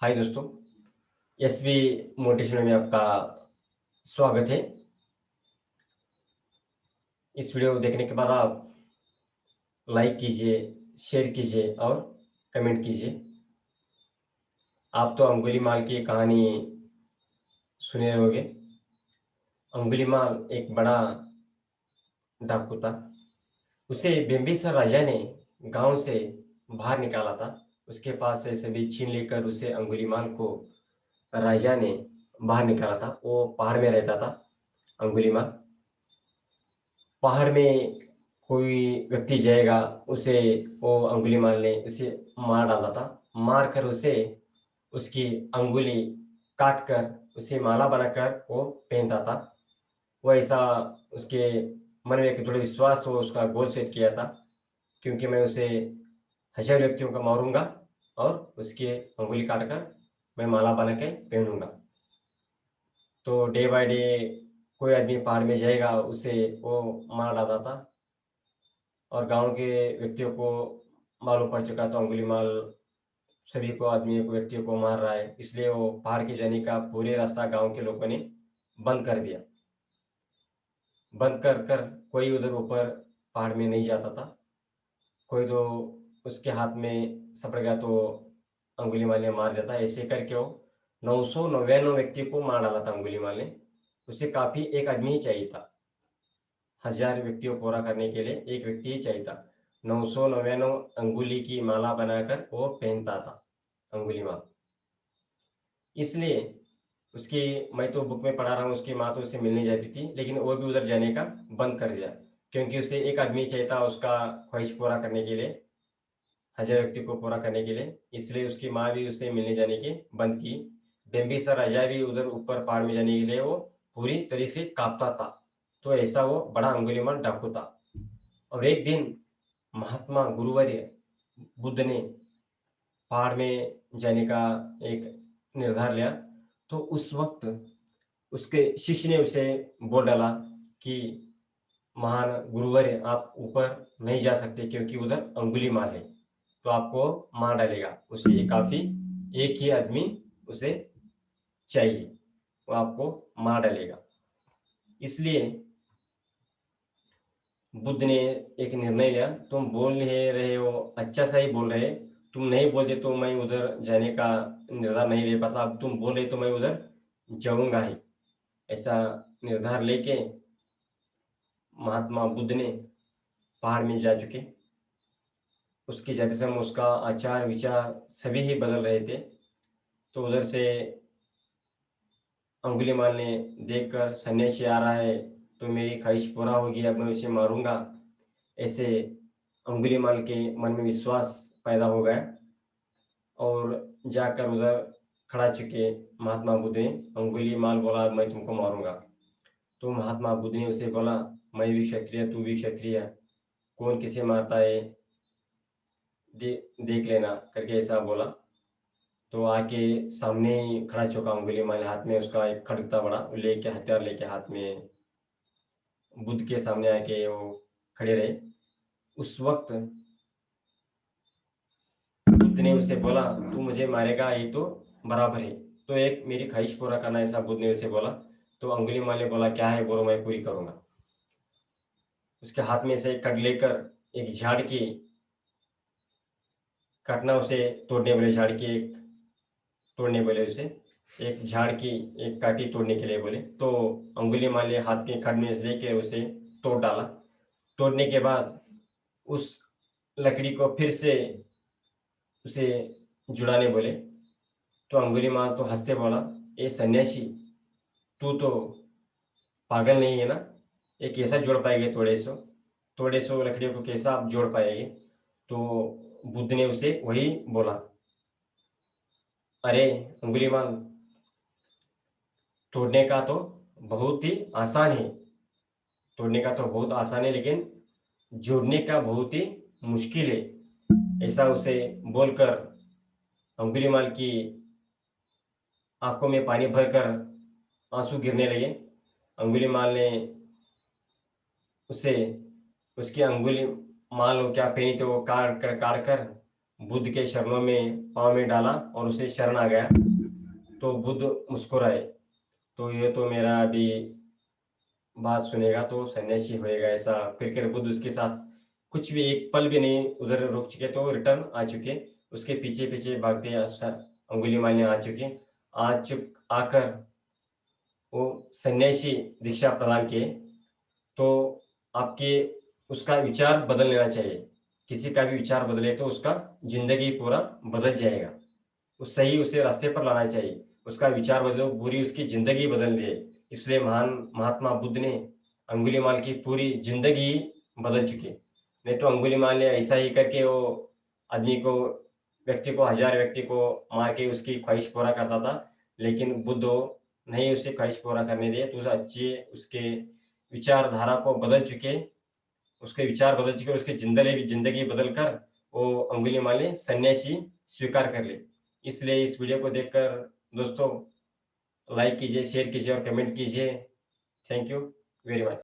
हाय दोस्तों, SB motivation में आपका स्वागत है। इस वीडियो को देखने के बाद आप लाइक कीजिए, शेयर कीजिए और कमेंट कीजिए। आप तो अंगुलीमाल की कहानी सुने होंगे। अंगुलीमाल एक बड़ा डाकू था। उसे बिंबिसार राजा ने गांव से बाहर निकाला था। उसके पास से सभी छीन लेकर उसे अंगुलीमाल को राजा ने बाहर निकाला था। वो पहाड़ में रहता था अंगुलीमाल। पहाड़ में कोई व्यक्ति जाएगा, उसे वो अंगुलीमाल ने उसे मार डाला था। मार कर उसे उसकी अंगुली काट कर उसे माला बनाकर वो पहनता था। वो ऐसा उसके मन में एक थोड़ा विश्वास वो उसका गोल सेट किया था, क्योंकि मैं उसे 1000 व्यक्तियों को मारूंगा और उसकी अंगुली काट कर मैं माला बना के पहनूंगा। तो डे बाय डे कोई आदमी पहाड़ में जाएगा, उसे वो मार डालता था। और गांव के व्यक्तियों को मालूम पड़ चुका तो अंगुलीमाल सभी को आदमियों को व्यक्तियों को मार रहा है, इसलिए वो पहाड़ के जाने का पूरे रास्ता गांव के लोगों ने बंद कर दिया। बंद कर कर कोई उधर ऊपर पहाड़ में नहीं जाता था। कोई तो उसके हाथ में सपड़ गया तो अंगुलीमाल ने मार जाता। ऐसे करके वो 999 व्यक्ति को मार डाला था अंगुलीमाल ने। उसे काफी एक आदमी ही चाहिए था। 1000 व्यक्तियों को पूरा करने के लिए एक व्यक्ति ही चाहिए था। 999 अंगुली की माला बनाकर वो पहनता था अंगुलीमाल। इसलिए उसकी, मैं तो बुक में पढ़ा रहा हूँ, उसकी माँ तो उसे मिलने जाती थी, लेकिन वो भी उधर जाने का बंद कर दिया, क्योंकि उसे एक आदमी चाहिए था उसका ख्वाहिश पूरा करने के लिए, 1000 व्यक्ति को पूरा करने के लिए। इसलिए उसकी माँ भी उससे मिलने जाने की बंद की। बिम्बिसार राजा भी उधर ऊपर पहाड़ में जाने के लिए वो पूरी तरह से कांपता था। तो ऐसा वो बड़ा अंगुलीमाल डाकू था। और एक दिन महात्मा गुरुवर्य बुद्ध ने पहाड़ में जाने का एक निर्धार लिया। तो उस वक्त उसके शिष्य ने उसे बोल डाला कि महान गुरुवर्य, आप ऊपर नहीं जा सकते, क्योंकि उधर अंगुलीमाल है, तो आपको मार डालेगा। उसे काफी एक ही आदमी उसे चाहिए, वो आपको मार डालेगा। इसलिए बुद्ध ने एक निर्णय लिया, तुम बोल रहे हो, अच्छा सा ही बोल रहे, तुम नहीं बोलते तो मैं उधर जाने का निर्धार नहीं ले पाता। अब तुम बोल रहे तो मैं उधर जाऊंगा ही। ऐसा निर्धार लेके महात्मा बुद्ध ने पहाड़ में जा चुके। उसके जाते समय उसका आचार विचार सभी ही बदल रहे थे। तो उधर से अंगुलीमाल ने देखकर, सन्यासी आ रहा है तो मेरी ख्वाहिश पूरा होगी, अब मैं उसे मारूंगा, ऐसे अंगुलीमाल के मन में विश्वास पैदा हो गया। और जाकर उधर खड़ा चुके महात्मा बुद्ध ने, अंगुलीमाल बोला मैं तुमको मारूंगा। तो महात्मा बुद्ध ने उसे बोला, मैं भी क्षत्रिय, तू भी क्षत्रिय, कौन किसे मारता है देख लेना करके ऐसा बोला। तो आके सामने ही खड़ा चौका अंगुलीमाल, हाथ में उसका एक खड्ग था बड़ा, लेके हथियार लेके हाथ में बुद्ध के सामने आके वो खड़े रहे। उस वक्त बुद्ध ने उसे बोला, तू मुझे मारेगा ये तो बराबर है, तो एक मेरी ख्वाहिश पूरा करना, ऐसा बुद्ध ने उसे बोला। तो अंगुलीमाल ने बोला, क्या है बोलो, मैं पूरी करूंगा। उसके हाथ में से एक खड्ग लेकर एक झाड़ की काटना, उसे तोड़ने बोले, झाड़ की एक तोड़ने बोले उसे, एक झाड़ की एक काटी तोड़ने के लिए बोले। तो अंगुलीमाल ने हाथ के खड्ग में से लेके उसे तोड़ डाला। तोड़ने के बाद उस लकड़ी को फिर से उसे जुड़ाने बोले। तो अंगुलीमाल तो हंसते बोला, ए सन्यासी, तू तो पागल नहीं है ना, ये कैसा जोड़ पाएंगे, थोड़े सौ लकड़ियों को कैसा आप जोड़ पाएंगे। तो बुद्ध ने उसे वही बोला, अरे अंगुलीमाल, तोड़ने का तो बहुत ही आसान है, तोड़ने का तो बहुत आसान है, लेकिन जोड़ने का बहुत ही मुश्किल है। ऐसा उसे बोलकर अंगुलीमाल की आंखों में पानी भरकर आंसू गिरने लगे। अंगुलीमाल ने उसे उसकी अंगुली, मान लो क्या पहनी थी, वो काट कर बुद्ध के शरणों में पाँव में डाला और उसे शरण आ गया, तो बुद्ध मुस्कुराए। तो ये तो मेरा अभी बात सुनेगा तो सन्यासी होएगा, ऐसा फिर कर बुद्ध उसके साथ कुछ भी एक पल भी नहीं उधर रुक चुके, तो रिटर्न आ चुके, उसके पीछे पीछे भागते अंगुलीमाल ने आ चुके, आकर वो सन्यासी दीक्षा प्रदान किए। तो आपके उसका विचार बदल लेना चाहिए, किसी का भी विचार बदले तो उसका जिंदगी पूरा बदल जाएगा, उस सही उसे रास्ते पर लाना चाहिए, उसका विचार बदलो पूरी उसकी जिंदगी बदल दे। इसलिए महान महात्मा बुद्ध ने अंगुलीमाल की पूरी जिंदगी बदल चुकी। नहीं तो अंगुलीमाल ने ऐसा ही करके वो आदमी को व्यक्ति को 1000 व्यक्ति को मार के उसकी ख्वाहिश पूरा करता था, लेकिन बुद्ध नहीं उसे ख्वाहिश पूरा करने दिए, तो अच्छे उसके विचारधारा को बदल चुके, उसके विचार बदल चुके, उसकी जिंदगी बदल कर वो अंगुलीमाल ने सन्यासी स्वीकार कर ली। इसलिए इस वीडियो को देखकर दोस्तों लाइक कीजिए, शेयर कीजिए और कमेंट कीजिए। Thank you very much.